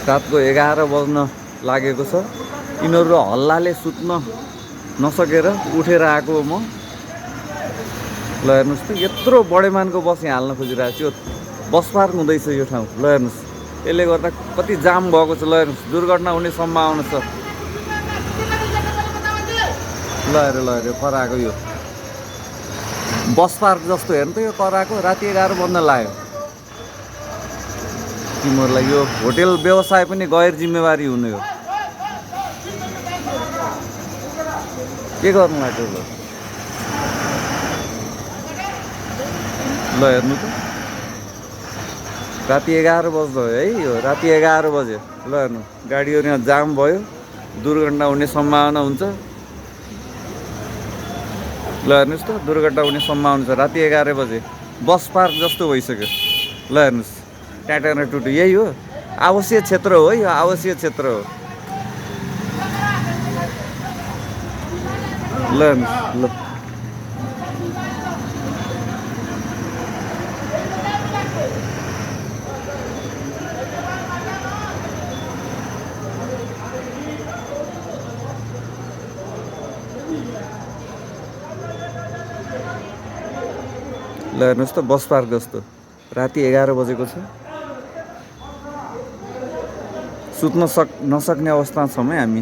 रातको 11 बज्न लागेको छ। यिनीहरू हल्लाले सुत्न नसकेर उठेर आएको म। ल हेर्नुहोस् त, यत्रो बडेमानको बस यहाँ हाल्न खोजिरहेको छु। यो बस पार्क हुँदैछ यो ठाउँ। ल हेर्नुहोस्, यसले गर्दा कति जाम भएको छ। ल हेर्नुहोस्, दुर्घटना हुने सम्भावना छ। ल हेर कराएको यो बस पार्क जस्तो हेर्नु त, यो कराएको राति 11 बज्न लाग्यो। तिमीहरूलाई यो होटेल व्यवसाय पनि गैर जिम्मेवारी हुने हो। के गर्नु लाग्यो ल? ल हेर्नु त, राति 11 बज्यो है, यो राति 11 बज्यो। ल हेर्नु, गाडीहरू यहाँ जाम भयो, दुर्घटना हुने सम्भावना हुन्छ। ल हेर्नुहोस् त, दुर्घटना हुने सम्भावना छ। राति 11 बजे बस पार्क जस्तो भइसक्यो। ल हेर्नुहोस्, ट्याटेर टुटु यही हो, आवासीय क्षेत्र हो, यो आवासीय क्षेत्र हो। ल हेर्नुहोस्, ल ल हेर्नुहोस् त, बस पार्क जस्तो राति 11 बजेको छ। सुत्न नसक्ने अवस्थामा छौँ है हामी।